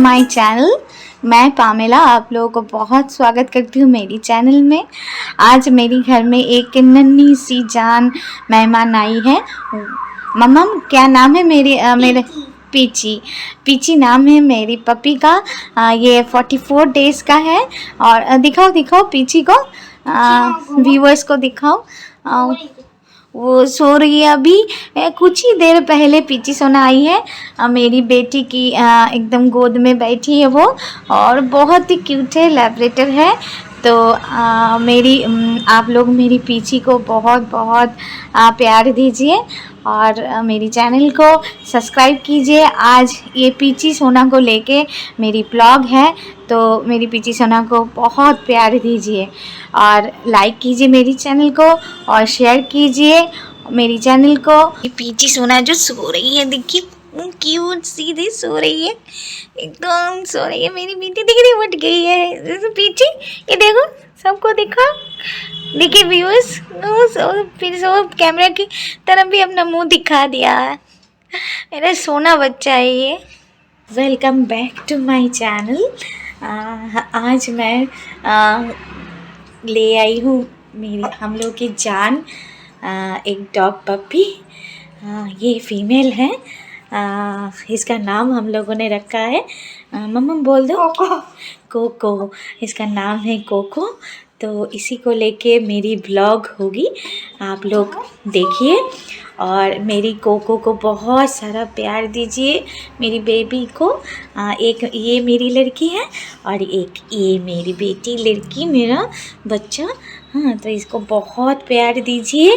My channel. मैं Pamela आप लोगों को बहुत स्वागत करती हूँ मेरी चैनल में। आज मेरी घर में एक नन्ही सी जान मेहमान आई है। मम्मा क्या नाम है मेरे पीची। पीची नाम है मेरी पपी का। ये 44 डेज़ का है। और दिखाओ पीची को, व्यूअर्स को दिखाओ। वो सो रही है अभी। कुछ ही देर पहले पीची सोना आई है। मेरी बेटी की एकदम गोद में बैठी है वो, और बहुत ही क्यूट है, लैब्रेटर है। तो आप लोग मेरी पीची को बहुत बहुत प्यार दीजिए और मेरी चैनल को सब्सक्राइब कीजिए। आज ये पीची सोना को लेके मेरी ब्लॉग है, तो मेरी पीची सोना को बहुत प्यार दीजिए और लाइक कीजिए मेरी चैनल को और शेयर कीजिए मेरी चैनल को। ये पीची सोना जो सो रही है, देखिए क्यूट सीधी सो रही है, एकदम सो रही है मेरी बेटी। दिख रही उठ गई है पीची, ये देखो सबको दिखा, देखिए व्यूअर्स। फिर कैमरा की तरफ भी अपना मुंह दिखा दिया है। मेरा सोना बच्चा है ये। Welcome back to my channel. आज मैं ले आई हूँ हम लोग की जान एक डॉग पपी। ये फीमेल है। इसका नाम हम लोगों ने रखा है, मम्मा बोल दो, कोको। इसका नाम है कोको। तो इसी को लेके मेरी ब्लॉग होगी, आप लोग देखिए और मेरी कोको को बहुत सारा प्यार दीजिए, मेरी बेबी को। एक ये मेरी लड़की है और एक ये मेरी बेटी लड़की, मेरा बच्चा। हाँ, तो इसको बहुत प्यार दीजिए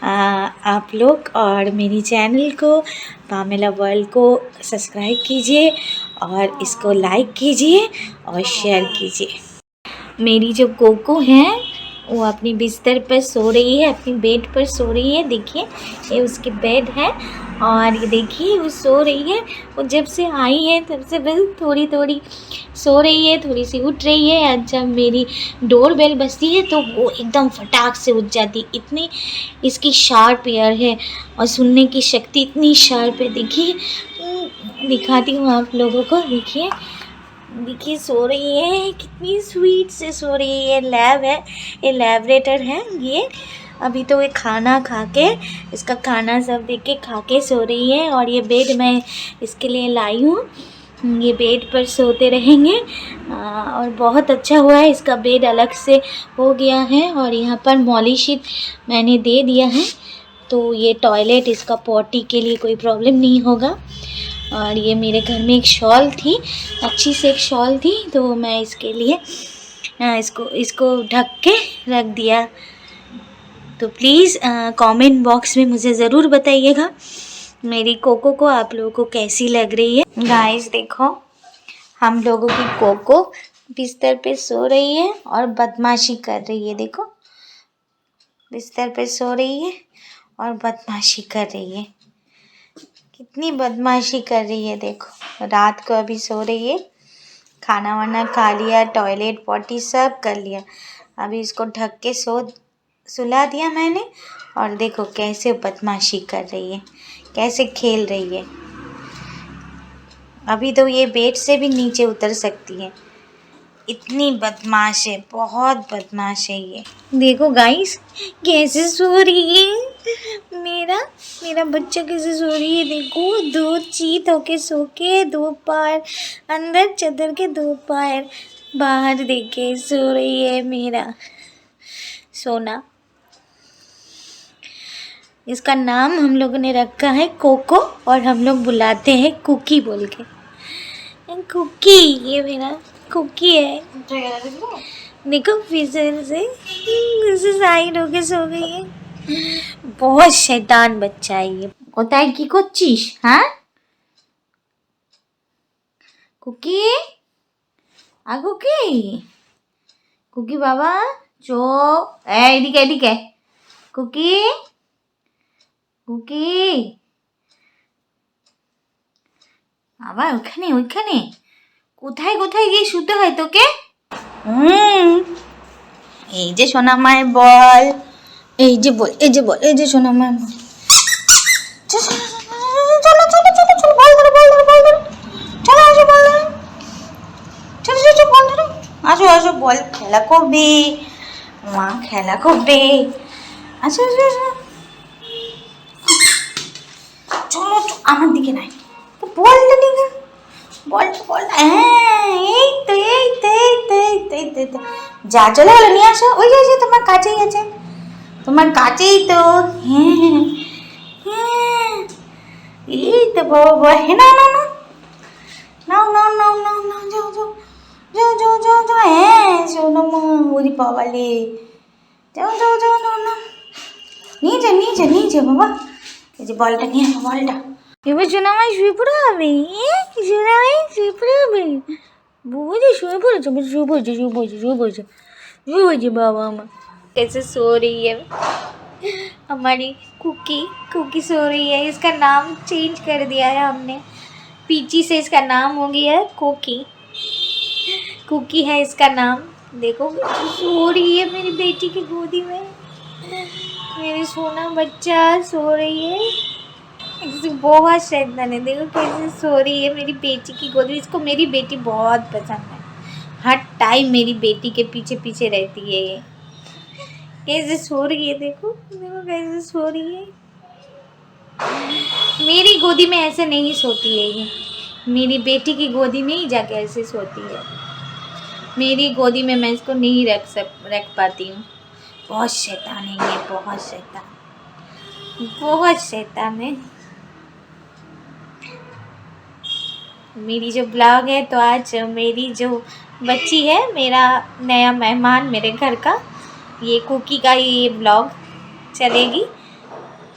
आप लोग, और मेरी चैनल को पामेला वर्ल्ड को सब्सक्राइब कीजिए और इसको लाइक कीजिए और शेयर कीजिए। मेरी जो कोको है वो अपनी बिस्तर पर सो रही है, अपनी बेड पर सो रही है। देखिए ये उसकी बेड है और ये देखिए वो सो रही है। वो जब से आई है तब से बस थोड़ी थोड़ी सो रही है, थोड़ी सी उठ रही है। और जब मेरी डोर बेल बजती है तो वो एकदम फटाक से उठ जाती। इतनी इसकी शार्प ईयर है और सुनने की शक्ति इतनी शार्प है। देखिए दिखाती हूँ आप लोगों को, देखिए देखिए सो रही है, कितनी स्वीट से सो रही है। ये लैब है, ये लैब्रेटर है ये। अभी तो ये खाना खा के, इसका खाना सब देख के खा के सो रही है। और ये बेड मैं इसके लिए लाई हूँ, ये बेड पर सोते रहेंगे। और बहुत अच्छा हुआ है, इसका बेड अलग से हो गया है और यहाँ पर मॉली शीट मैंने दे दिया है, तो ये टॉयलेट इसका पॉटी के लिए कोई प्रॉब्लम नहीं होगा। और ये मेरे घर में एक शॉल थी, अच्छी से एक शॉल थी, तो मैं इसके लिए इसको ढक के रख दिया। तो प्लीज़ कमेंट बॉक्स में मुझे ज़रूर बताइएगा मेरी कोको को आप लोगों को कैसी लग रही है। गाइस देखो, हम लोगों की कोको बिस्तर पे सो रही है और बदमाशी कर रही है। देखो बिस्तर पे सो रही है और बदमाशी कर रही है, कितनी बदमाशी कर रही है। देखो रात को अभी सो रही है, खाना वाना खा लिया, टॉयलेट पॉटी सब कर लिया। अभी इसको ढक के सुला दिया मैंने, और देखो कैसे बदमाशी कर रही है, कैसे खेल रही है। अभी तो ये बेड से भी नीचे उतर सकती है, इतनी बदमाश है, बहुत बदमाश है ये। देखो गाइस कैसे सो रही है, मेरा बच्चा कैसे सो रही है। देखो दो चीत होके सो के, दो पैर अंदर चादर के, दो पैर बाहर देके सो रही है मेरा सोना। इसका नाम हम लोगों ने रखा है कोको और हम लोग बुलाते हैं कुकी बोल के। कुकी, ये मेरा कुकी है। देखो फिर से साइड होके सो गई है। बहुत शैतान बच्चा है ये। কোথায় কি করছিস? হ্যাঁ কুকি, কুকি, কুকি বাবা চো, এদিকে এদিকে, কুকি, কুকি, আবার ওখানে ওইখানে, কোথায় কোথায় গিয়ে শুতে হয় তোকে? এই যে সোনা মায়ের বল, এই যে বল, এই যে বল, এই যে সোনা মায়ের বল। চলো চলো চলো চলো চলো, বল ধরো বল ধরো বল ধরো, চলো আসো বল ধরো। আসো বল খেলা করবে, মা খেলা করবে। আচ্ছা আচ্ছা আচ্ছা, চলো আমার দিকে নাই তো, বলটা নিয়ে বল। হ্যাঁ এই তো এই তো এই তো এই তো এই তো এই তো, যা চলে হলো নিয়ে আসো। ওই যে তোমার কাছেই আছে, তোমার কাছেই তো। হ্যাঁ হ্যাঁ, এই তো বাবা। হ্যাঁ না না না, নাও নাও নাও নাও নাও, যাও যাও যাও যাও যাও যাও। হ্যাঁ শোনো মা, ওরে বাবালে, যাও যাও যাও নাও নাও, নিয়ে যা বাবা। এই যে বলটা নিয়ে আসো, বলটা। এবার সোনামাই শুয়ে পড়ে হবে, সোনামাই শুয়ে পড়ে হবে। বুঝি শুয়ে পড়েছো, শুয়ে पड़े बाबा আমার। कैसे सो रही है हमारी कुकी सो रही है। इसका नाम चेंज कर दिया है हमने, पीची से इसका नाम हो गया है कुकी है इसका नाम। देखो सो रही है मेरी बेटी की गोदी में, मेरी सोना बच्चा सो रही है। बहुत शैतान है, देखो कैसे सो रही है मेरी बेटी की गोदी में। इसको मेरी बेटी बहुत पसंद है, हर टाइम मेरी बेटी के पीछे पीछे रहती है। ये कैसे सो रही है, देखो कैसे सो रही है। मेरी गोदी में ऐसे नहीं सोती है ये, मेरी बेटी की गोदी में ही जाके ऐसे सोती है। मेरी गोदी में मैं इसको नहीं रख पाती हूँ। बहुत शैतान है ये, बहुत शैतान है। मेरी जो ब्लॉग है, तो आज मेरी जो बच्ची है, मेरा नया मेहमान मेरे घर का, ये कुकी का ही ये ब्लॉग चलेगी।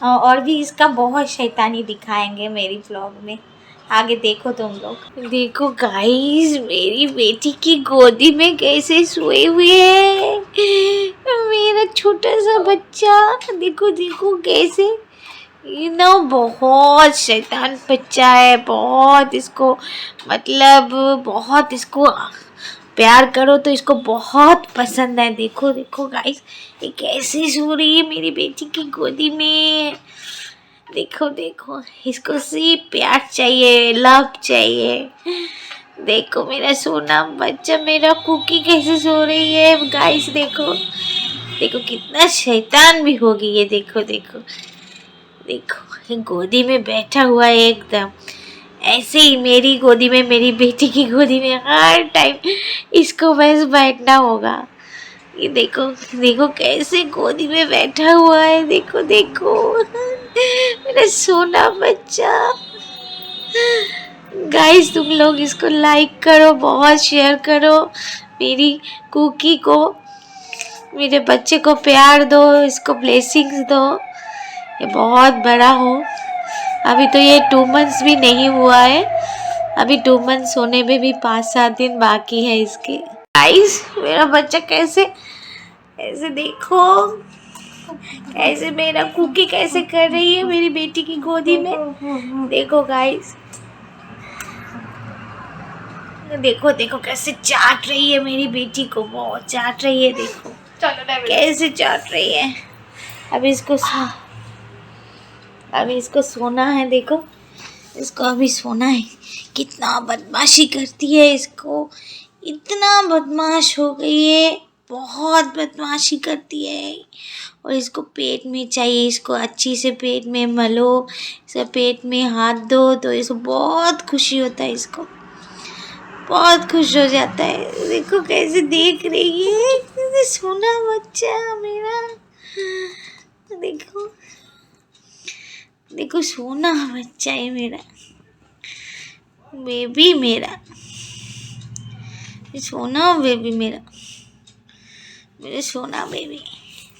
और भी इसका बहुत शैतानी दिखाएंगे मेरी ब्लॉग में, आगे देखो तुम लोग। देखो गाइस, मेरी बेटी की गोदी में कैसे सोए हुए है मेरा छोटा सा बच्चा। देखो देखो कैसे, ये ना बहुत शैतान बच्चा है, बहुत इसको मतलब बहुत इसको प्यार करो तो इसको बहुत पसंद है। देखो देखो गाइस, ये कैसे सो रही है मेरी बेटी की गोदी में। देखो देखो, इसको सिर्फ प्यार चाहिए, लव चाहिए। देखो मेरा सोना बच्चा, मेरा कुकी कैसे सो रही है गाइस। देखो देखो कितना शैतान भी होगी ये। देखो देखो देखो, गोदी में बैठा हुआ है एकदम ऐसे ही। मेरी गोदी में, मेरी बेटी की गोदी में हर टाइम इसको बस बैठना होगा। ये देखो देखो कैसे गोदी में बैठा हुआ है। देखो देखो मेरा सोना बच्चा। गाइस तुम लोग इसको लाइक करो, बहुत शेयर करो, मेरी कुकी को, मेरे बच्चे को प्यार दो, इसको ब्लेसिंग्स दो, ये बहुत बड़ा हो। अभी तो ये 2 मंथ्स भी नहीं हुआ है, अभी 2 मंथ्स होने में भी 5-7 दिन बाकी है इसके। गाइस मेरा बच्चा कैसे ऐसे, देखो कैसे मेरा कुकी कैसे कर रही है मेरी बेटी की गोदी में। देखो गाइस, देखो देखो कैसे चाट रही है मेरी बेटी को, बहुत चाट रही है। देखो कैसे चाट रही है। अभी इसको सोना है। देखो इसको अभी सोना है। कितना बदमाशी करती है, इसको इतना बदमाश हो गई है, बहुत बदमाशी करती है। और इसको पेट में चाहिए, इसको अच्छी से पेट में मलो, इसका पेट में हाथ दो तो इसको बहुत खुशी होता है, इसको बहुत खुश हो जाता है। देखो कैसे देख रही है, सोना बच्चा मेरा। देखो देखो सोना बच्चा है मेरा, बेबी मेरा, सोना बेबी मेरा, मेरे सोना बेबी।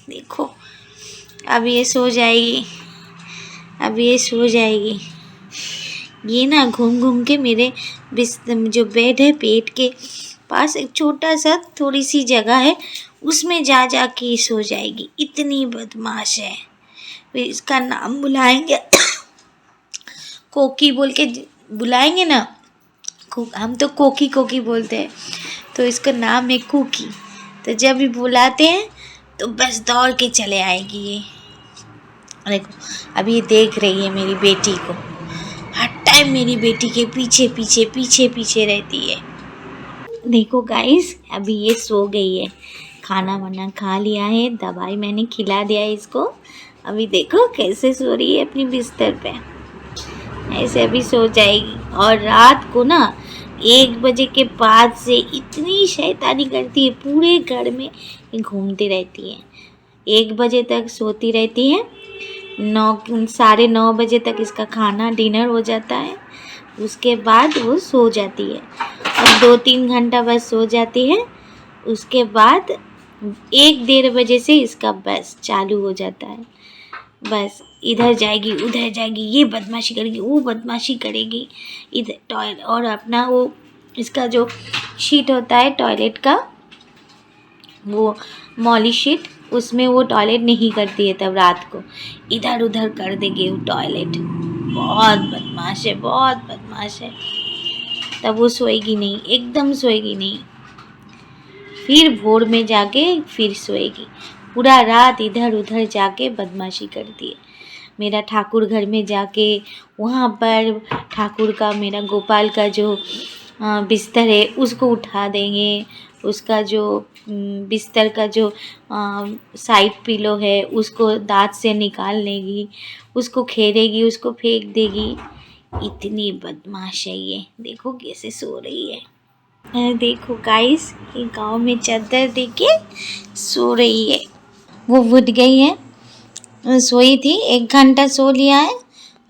देखो अब ये सो जाएगी, अब ये सो जाएगी। ये ना घूम घूम के मेरे जो बेड है पेट के पास, एक छोटा सा थोड़ी सी जगह है, उसमें जा जा के सो जाएगी। इतनी बदमाश है। फिर इसका नाम बुलाएंगे कोकी बोल के बुलाएंगे ना, हम तो कोकी कोकी बोलते हैं, तो इसका नाम है कुकी। तो जब भी बुलाते हैं तो बस दौड़ के चले आएगी ये। देखो अभी ये देख रही है मेरी बेटी को, हर टाइम मेरी बेटी के पीछे पीछे पीछे पीछे रहती है। देखो गाइस, अभी ये सो गई है, खाना वाना खा लिया है, दवाई मैंने खिला दिया है इसको। अभी देखो कैसे सो रही है अपनी बिस्तर पे, ऐसे अभी सो जाएगी। और रात को ना 1 बजे के बाद से इतनी शैतानी करती है, पूरे घर में घूमती रहती है। 1 बजे तक सोती रहती है, 9 साढ़े 9 बजे तक इसका खाना डिनर हो जाता है, उसके बाद वो सो जाती है और 2-3 घंटा बस सो जाती है। उसके बाद 1-1:30 बजे से इसका बस चालू हो जाता है, बस इधर जाएगी उधर जाएगी, ये बदमाशी करेगी वो बदमाशी करेगी, इधर टॉयलेट। और अपना वो इसका जो शीट होता है टॉयलेट का, वो मॉली शीट, उसमें वो टॉयलेट नहीं करती है, तब रात को इधर उधर कर देगी वो टॉयलेट। बहुत बदमाश है, बहुत बदमाश है। तब वो सोएगी नहीं, एकदम सोएगी नहीं, फिर भोर में जाके फिर सोएगी। पूरा रात इधर उधर जाके बदमाशी करती है। मेरा ठाकुर घर में जाके वहाँ पर ठाकुर का, मेरा गोपाल का जो बिस्तर है उसको उठा देंगे, उसका जो बिस्तर का जो साइड पिलो है उसको दांत से निकाल लेगी, उसको खेलेगी, उसको फेंक देगी। इतनी बदमाश है ये, देखो कैसे सो रही है। देखो गाइस, ये गाँव में चादर देके सो रही है। वो उठ गई है, सोई थी 1 घंटा सो लिया है,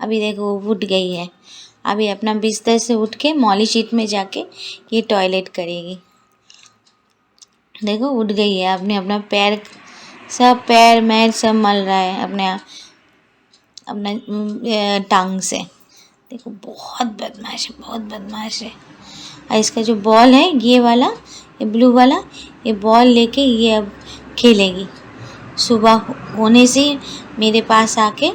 अभी देखो वो उठ गई है। अभी अपना बिस्तर से उठ के मॉली शीट में जाके ये टॉयलेट करेगी। देखो उठ गई है, अपने अपना पैर सब पैर मैर सब मल रहा है अपना टांग से। देखो बहुत बदमाश है, बहुत बदमाश है। और इसका जो बॉल है ये वाला, ये ब्लू वाला, ये बॉल लेके ये अब खेलेगी। सुबह होने से मेरे पास आके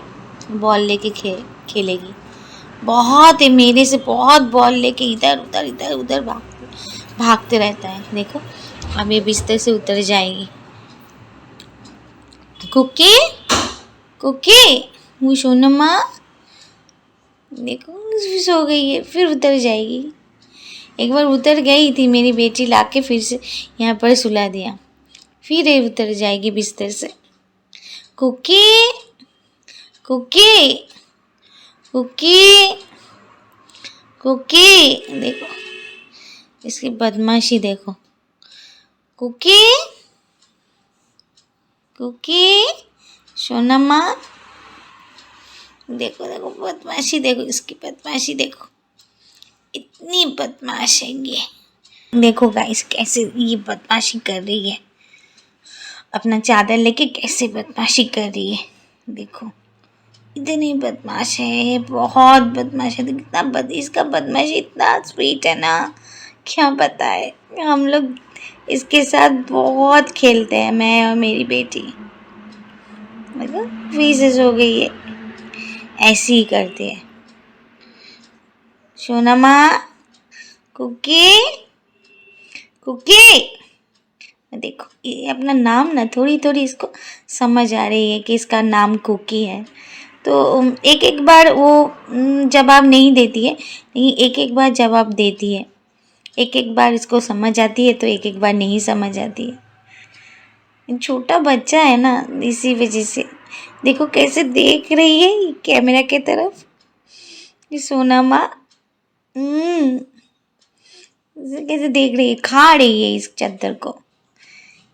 बॉल लेके खेलेगी। बहुत है, मेरे से बहुत बॉल लेके इधर उधर भागते रहता है। देखो अब ये बिस्तर से उतर जाएगी। कुकी कुकी, वो सोनमा, देखो सो गई है, फिर उतर जाएगी। एक बार उतर गई थी मेरी बेटी, लाके फिर से यहाँ पर सुला दिया, फिर ये उतर जाएगी बिस्तर से। कुकी कुकी कुकी कुकी, देखो इसकी बदमाशी देखो। कुकी कुकी, सोनमा, देखो देखो बदमाशी देखो, इसकी बदमाशी देखो, इतनी बदमाश है ये। देखो गाइस कैसे ये बदमाशी कर रही है, अपना चादर लेके कैसे बदमाशी कर रही है। देखो इतनी बदमाश है, बहुत बदमाश है। कितना इसका बदमाशी इतना स्वीट है ना, क्या बताए। हम लोग इसके साथ बहुत खेलते हैं, मैं और मेरी बेटी। मतलब फीसेस हो गई है, ऐसी ही करती है। सोनमा, कुकी कुकी, देखो ये अपना नाम ना थोड़ी थोड़ी इसको समझ आ रही है कि इसका नाम कुकी है। तो एक एक बार वो जवाब नहीं देती है, लेकिन एक एक बार जवाब देती है। एक एक बार इसको समझ आती है तो एक एक बार नहीं समझ आती है। छोटा बच्चा है ना, इसी वजह से। देखो कैसे देख रही है कैमरा के तरफ, ये सोना माँ कैसे देख रही है, खा रही है इस चादर को।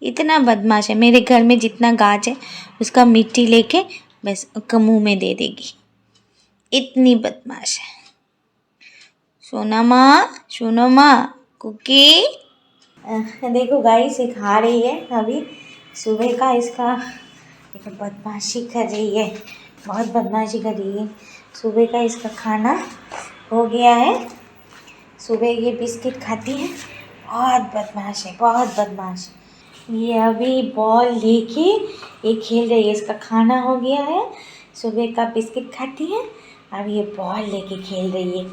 इतना बदमाश है, मेरे घर में जितना गाज है उसका मिट्टी लेके बस उसका मुंह में दे देगी, इतनी बदमाश है। सोना माँ कुकी। देखो गाइस ये खा रही है, अभी सुबह का इसका देखो बदमाशी कर रही है, बहुत बदमाशी कर रही है। सुबह का इसका खाना हो गया है, सुबह ये बिस्किट खाती है, बहुत बदमाश है, बहुत बदमाश। ये अभी बॉल लेके ये खेल रही है, इसका खाना हो गया है, सुबह का बिस्किट खाती है, अब ये बॉल लेके खेल रही है।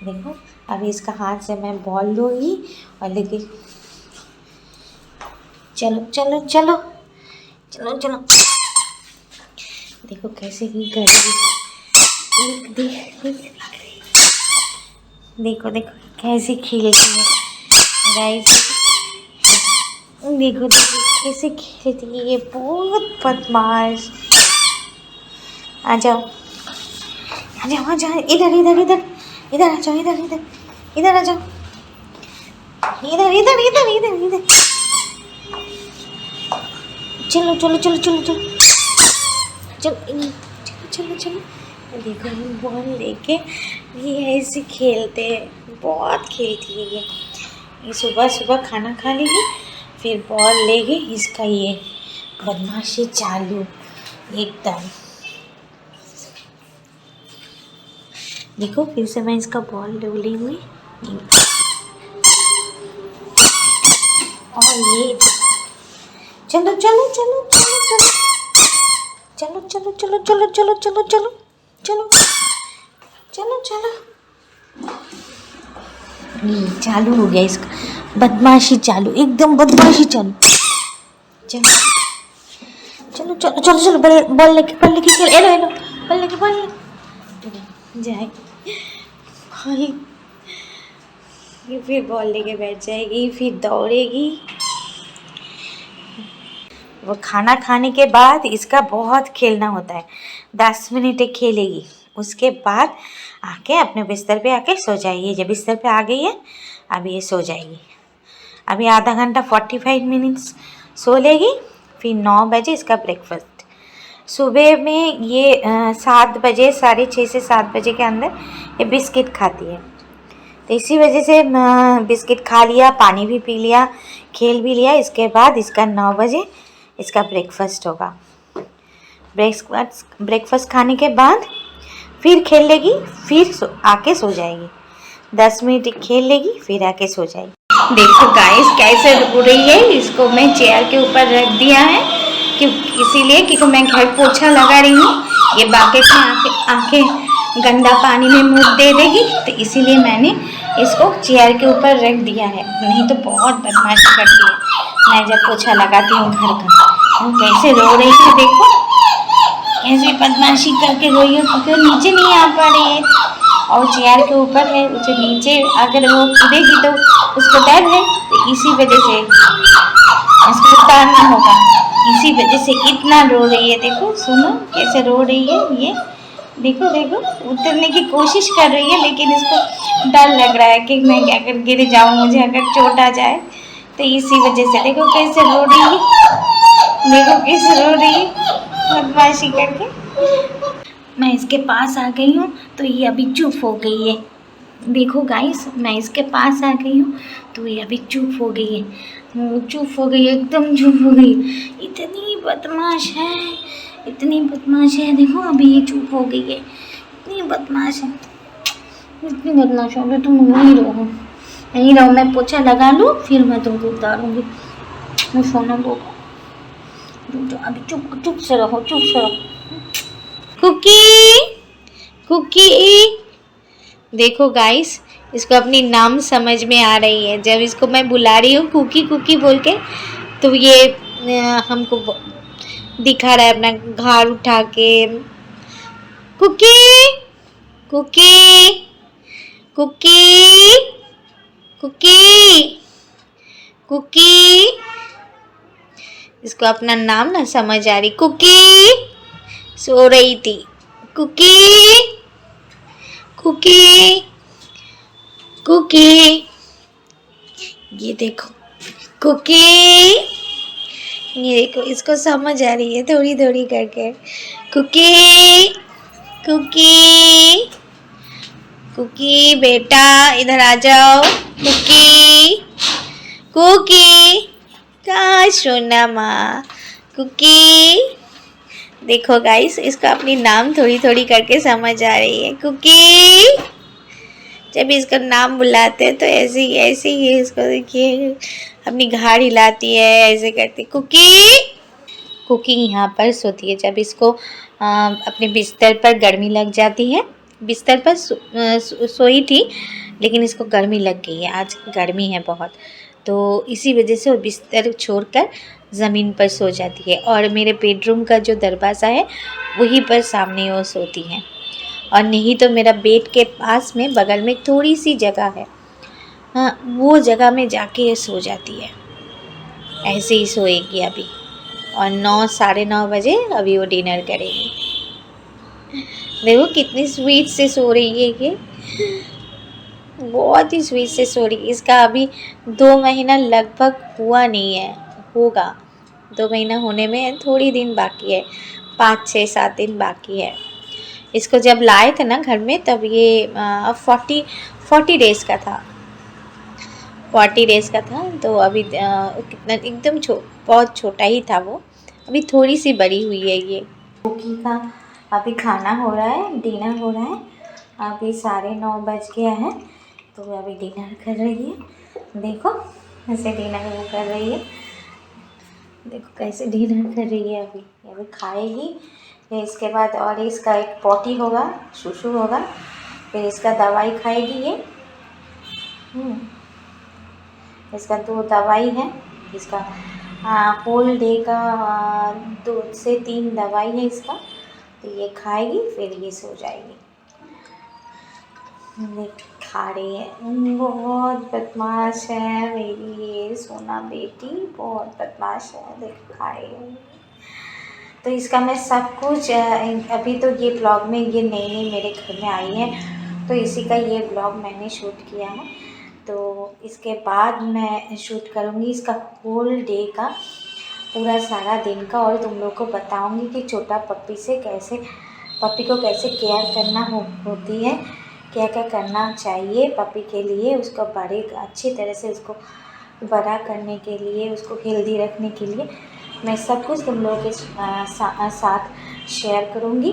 देखो अभी इसका हाथ से मैं बॉल लूँगी और लेके चलो चलो चलो चलो चलो। देखो कैसे ही कर रही है, देखो देखो कैसे खेल रही है। गाइस देखो कैसे खेलती है ये, बहुत बदमाश। आ जाओ आ जाओ आ जाओ, इधर इधर इधर इधर आ जाओ, इधर इधर इधर आ जाओ, इधर इधर इधर इधर इधर। चलो चलो चलो चलो चलो चलो चलो चलो चलो। देखो हम बॉल लेके ये ऐसे खेलते हैं, बहुत खेलती है ये सुबह सुबह खाना खा लेगी, फिर बॉल लेके इसका ये बदमाशी चालू एकदम। देखो फिर से मैं इसका बॉल डोलूंगी और ये चलो चलो चलो चलो चलो चलो चलो चलो चलो चलो चलो चलो चलो चलो। ये चालू हो गया इसका बदमाशी चालू, एकदम बदमाशी चालू। चलो चलो चलो चलो चलो, बॉल लेके खेल, एलो एलो बॉल लेके जाए। ये फिर बॉल लेके बैठ जाएगी, फिर दौड़ेगी। वो खाना खाने के बाद इसका बहुत खेलना होता है, 10 मिनट खेलेगी, उसके बाद आके अपने बिस्तर पे आके सो जाएगी। जब बिस्तर पे आ गई है अब ये सो जाएगी। अभी आधा घंटा 45 मिनट्स सो लेगी, फिर 9 बजे इसका ब्रेकफास्ट। सुबह में ये 7 बजे, 6:30 से 7 बजे के अंदर ये बिस्किट खाती है। तो इसी वजह से बिस्किट खा लिया, पानी भी पी लिया, खेल भी लिया। इसके बाद इसका 9 बजे इसका ब्रेकफास्ट होगा। ब्रेकफास्ट खाने के बाद फिर खेल लेगी, फिर आके सो जाएगी। 10 मिनट खेल लेगी, फिर आके सो जाएगी। देखो गाइस कैसे रो रही है। इसको मैं चेयर के ऊपर रख दिया है इसीलिए क्योंकि मैं घर पोछा लगा रही हूँ। ये बाकेट में आके गंदा पानी में मुँह दे देगी, तो इसीलिए मैंने इसको चेयर के ऊपर रख दिया है, नहीं तो बहुत बदमाशी करती है मैं जब पोछा लगाती हूँ घर का। वो कैसे रो रही है, देखो कैसे बदमाशी करके रोई है, क्योंकि नीचे नहीं आ पा रही है और चेयर के ऊपर है। उसे नीचे अगर वो कूदेगी तो उसको डर है, तो इसी वजह से उसको उतारना होगा। इसी वजह से इतना रो रही है। देखो सुनो कैसे रो रही है ये, देखो देखो उतरने की कोशिश कर रही है, लेकिन इसको डर लग रहा है कि मैं अगर गिर जाऊँ, मुझे अगर चोट आ जाए, तो इसी वजह से देखो कैसे रो रही है, देखो कैसे रो रही है बदमाशी करके। मैं इसके पास आ गई हूँ तो ये अभी चुप हो गई है। देखो गाइस मैं इसके पास आ गई हूँ तो ये अभी चुप हो गई है, चुप हो गई, एकदम चुप हो गई। इतनी बदमाश है, इतनी बदमाश है। देखो अभी ये चुप हो गई है, इतनी बदमाश है, इतनी बदमाश हो गई। तुम नहीं रहो, मैं पोछा लगा लूँ फिर मैं तुमको उतारूँगी। मैं सोना दो, अभी चुप से रहो, चुप से रहो। कुकी कुकी, देखो गाइस इसको अपनी नाम समझ में आ रही है। जब इसको मैं बुला रही हूँ कुकी कुकी बोल के, तो ये हमको दिखा रहा है अपना घाड़ उठा के। Cookie cookie cookie cookie cookie, इसको अपना नाम ना समझ आ रही। कुकी सो रही थी, कुकी कुकी कुकी, ये देखो कुकी, ये देखो इसको समझ आ रही है थोड़ी थोड़ी करके। कुकी कुकी कुकी बेटा इधर आ जाओ। कुकी कुकी कहाँ सोना माँ, कुकी। देखो गाइस इसका अपनी नाम थोड़ी थोड़ी करके समझ आ रही है। कुकी, जब इसका नाम बुलाते हैं तो ऐसे ही इसको देखिए अपनी घाड़ हिलाती है, ऐसे करती। कुकी कुकी यहाँ पर सोती है जब इसको अपने बिस्तर पर गर्मी लग जाती है। बिस्तर पर सोई थी लेकिन इसको गर्मी लग गई है, आज गर्मी है बहुत, तो इसी वजह से वो बिस्तर छोड़कर ज़मीन पर सो जाती है। और मेरे बेडरूम का जो दरवाज़ा है वहीं पर सामने वो सोती है, और नहीं तो मेरा बेड के पास में बगल में थोड़ी सी जगह है, हाँ, वो जगह में जाके ये सो जाती है। ऐसे ही सोएगी अभी, और 9 साढ़े 9 बजे अभी वो डिनर करेगी। देखो कितनी स्वीट से सो रही है ये, बहुत ही स्वीट से सो रही है। इसका अभी 2 महीना लगभग हुआ नहीं है, होगा 2 महीना होने में थोड़ी दिन बाकी है, 5 6 7 दिन बाकी है। इसको जब लाए थे ना घर में तब ये 40 डेज़ का था, 40 डेज़ का था। तो अभी कितना एकदम बहुत छोटा ही था वो, अभी थोड़ी सी बड़ी हुई है ये। कुकी का अभी खाना हो रहा है, डिनर हो रहा है। अभी 9:30 बज गया है, तो अभी डिनर कर रही है। देखो कैसे डिनर वो कर रही है, देखो कैसे डिनर कर रही है। अभी खाएगी, फिर इसके बाद और इसका एक पॉटी होगा, सुसु होगा, फिर इसका दवाई खाएगी ये। इसका 2 दवाई है, इसका होल डे का 2 से 3 दवाई है इसका। तो ये खाएगी फिर ये सो जाएगी। खा रही है, बहुत बदमाश है मेरी ये सोना बेटी, बहुत बदमाश है। देखो खा रही है। तो इसका मैं सब कुछ अभी तो ये ब्लॉग में ये नई मेरे घर में आई है, तो इसी का ये ब्लॉग मैंने शूट किया है। तो इसके बाद मैं शूट करूँगी इसका होल डे का, पूरा सारा दिन का, और तुम लोग को बताऊँगी कि छोटा पप्पी को कैसे केयर करना होती है, क्या क्या करना चाहिए पप्पी के लिए, उसको अच्छी तरह से उसको बड़ा करने के लिए, उसको हेल्दी रखने के लिए मैं सब कुछ तुम लोगों के साथ शेयर करूँगी।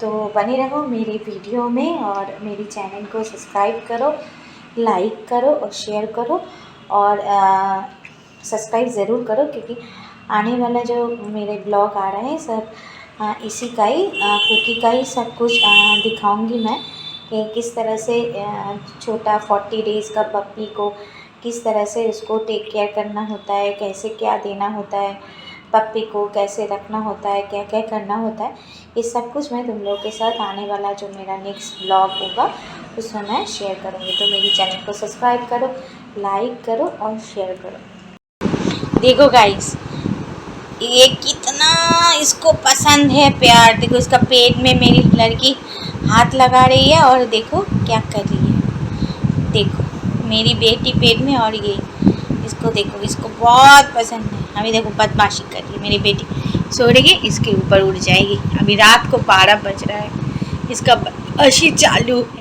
तो बने रहो मेरी वीडियो में, और मेरी चैनल को सब्सक्राइब करो, लाइक करो और शेयर करो, और सब्सक्राइब ज़रूर करो, क्योंकि आने वाला जो मेरे ब्लॉग आ रहे हैं सब इसी का ही कुकी का ही सब कुछ दिखाऊंगी मैं, कि किस तरह से छोटा 40 डेज़ का पप्पी को किस तरह से उसको टेक केयर करना होता है, कैसे क्या देना होता है, पप्पी को कैसे रखना होता है, क्या क्या करना होता है, ये सब कुछ मैं तुम लोग के साथ आने वाला जो मेरा नेक्स्ट ब्लॉग होगा उसमें मैं शेयर करूँगी। तो मेरी चैनल को सब्सक्राइब करो, लाइक करो और शेयर करो। देखो गाइस, ये कितना इसको पसंद है प्यार। देखो इसका पेट में मेरी लड़की हाथ लगा रही है, और देखो क्या कर रही है। देखो मेरी बेटी पेट में, और ये इसको देखो, इसको बहुत पसंद है। अभी देखो बदमाशी कर रही है मेरी बेटी, सो रही है, इसके ऊपर उड़ जाएगी। अभी रात को 12 बज रहा है, इसका बदमाशी चालू है।